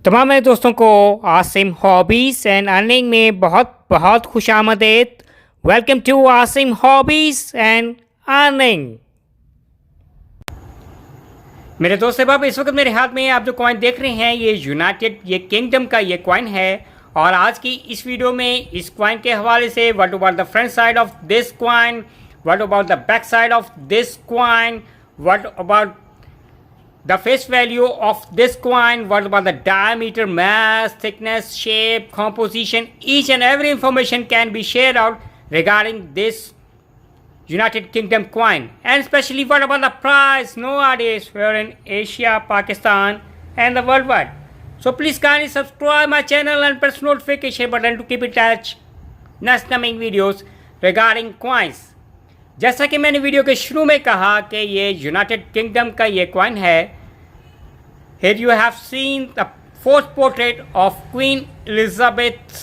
तमाम मेरे दोस्तों को आसिम हॉबीज़ एंड अर्निंग में बहुत बहुत खुशामदीद। Welcome to Asim hobbies and earning. मेरे दोस्त साहब, इस वक्त मेरे हाथ में आप जो कॉइन देख रहे हैं ये यूनाइटेड किंगडम का ये कॉइन है। और आज की इस वीडियो में इस कॉइन के हवाले से what about the front side of this coin, what about the back side of this coin, what about the face value of this coin, what about the diameter, mass, thickness, shape, composition, each and every information can be shared out regarding this United Kingdom coin. And especially what about the price nowadays here in Asia, Pakistan and the worldwide. So please kindly subscribe my channel and press notification button to keep in touch next coming videos regarding coins. जैसा कि मैंने video के शुरू में कहा कि ये United kingdom का ये कॉइन है। Here you have seen the fourth portrait of Queen Elizabeth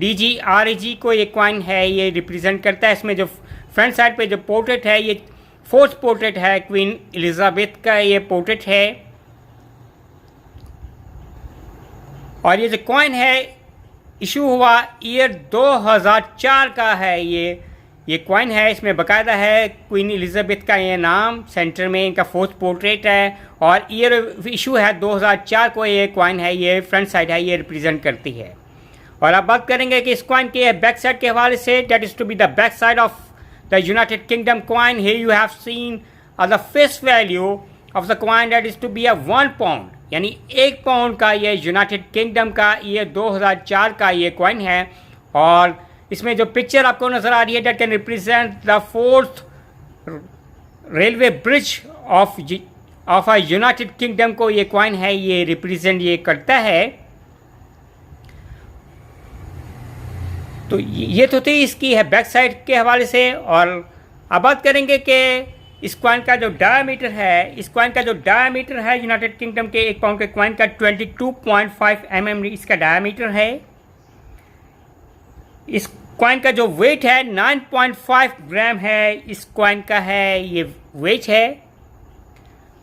DGRAG को ये कॉइन है, ये रिप्रेजेंट करता है। इसमें जो फ्रंट साइड पे जो पोर्ट्रेट है ये फोर्थ पोर्ट्रेट है, क्वीन एलिजाबेथ का ये पोर्ट्रेट है। और ये जो कॉइन है इशू हुआ ईयर 2004 का है। ये कॉइन है, इसमें बाकायदा है क्वीन एलिजाबेथ का ये नाम, सेंटर में इनका फोर्थ पोर्ट्रेट है और ईयर इशू है 2004 को ये कॉइन है, ये फ्रंट साइड है, ये रिप्रेजेंट करती है। और अब बात करेंगे कि इस कॉइन के बैक साइड के हवाले से, that is to be the back side of the United Kingdom coin. Here you have seen the face value of the coin, that is to be 1 pound, यानी 1 पाउंड का ये United kingdom का year 2004 का ये coin है। और इसमें जो पिक्चर आपको नज़र आ रही है that can represent the fourth railway bridge of a United kingdom को ये कॉइन है, ये रिप्रेजेंट ये करता है। तो ये तो थी इसकी है बैक साइड के हवाले से। और अब बात करेंगे कि इस कॉइन का जो डायमीटर है, इस कॉइन का जो डायमीटर है यूनाइटेड किंगडम के 1 पाउंड के कॉइन का 22.5 mm इसका डायमीटर है। इस कॉइन का जो वेट है 9.5 ग्राम है, इस कॉइन का है ये वेट है।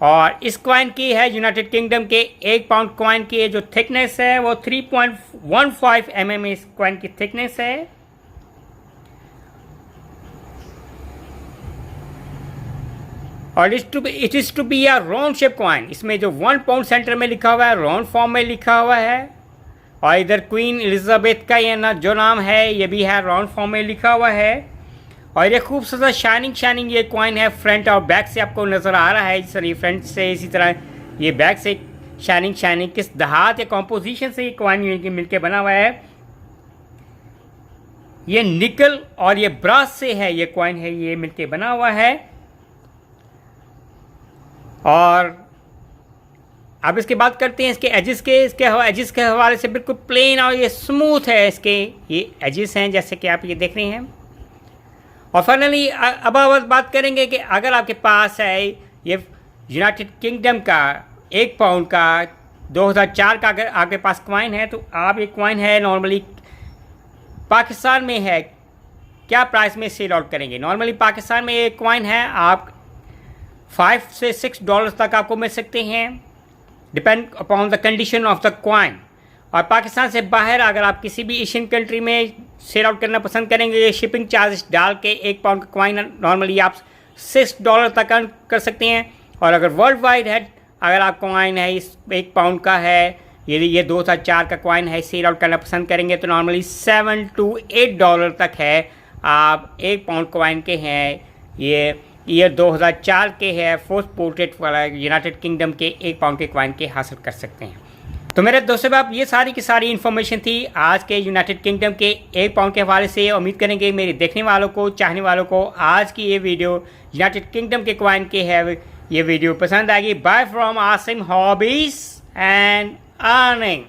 और इस कॉइन की है यूनाइटेड किंगडम के 1 पाउंड कॉइन की जो थिकनेस है वो 3.15 mm इस कॉइन की थिकनेस है। और it is to be a round shape coin. इसमें जो 1 पाउंड सेंटर में लिखा हुआ है, राउंड फॉर्म में लिखा हुआ है। और इधर क्वीन एलिजाबेथ का ये जो नाम है ये भी है, राउंड फॉर्म में लिखा हुआ है। और ये खूबसूरत शाइनिंग ये कॉइन है, फ्रंट और बैक से आपको नज़र आ रहा है। सर ये फ्रंट से, इसी तरह ये बैक से शाइनिंग किस धात या कॉम्पोजिशन से ये कॉइन मिलके बना हुआ है। ये निकल और ये ब्रास से है ये कॉइन है, ये मिलके बना हुआ है। और अब इसकी बात करते हैं इसके एजेस के हवाले से। बिल्कुल प्लेन और ये स्मूथ है, इसके ये एजेस हैं जैसे कि आप ये देख रहे हैं। और फाइनली अब बात करेंगे कि अगर आपके पास है ये यूनाइटेड किंगडम का 1 पाउंड का 2004 का अगर आपके पास कॉइन है तो आप ये कॉइन है नॉर्मली पाकिस्तान में है क्या प्राइस में सेल आउट करेंगे। नॉर्मली पाकिस्तान में ये कॉइन है आप $5 से $6 तक आपको मिल सकते हैं, depend upon the condition of the coin. और पाकिस्तान से बाहर अगर आप किसी भी एशियन कंट्री में सेल आउट करना पसंद करेंगे, ये शिपिंग चार्ज डाल के 1 पाउंड का कॉइन नॉर्मली आप $6 तक अर्न कर सकते हैं। और अगर वर्ल्ड वाइड है, अगर आप कॉइन है इस 1 पाउंड का है, ये 2004 का कॉइन है, सेल आउट करना पसंद करेंगे तो नॉर्मली $7 to $8 तक है। आप 1 पाउंड कॉइन के हैं, ये ईयर 2004 के है, फोर्थ पोर्ट्रेट वाला यूनाइटेड किंगडम के 1 पाउंड के कॉइन के हासिल कर सकते हैं। तो मेरे दोस्तों आप ये सारी की सारी इन्फॉर्मेशन थी आज के यूनाइटेड किंगडम के 1 पाउंड के हवाले से। उम्मीद करेंगे मेरे देखने वालों को, चाहने वालों को आज की ये वीडियो यूनाइटेड किंगडम के कॉइन के है ये वीडियो पसंद आएगी। Bye from Asim hobbies and earning.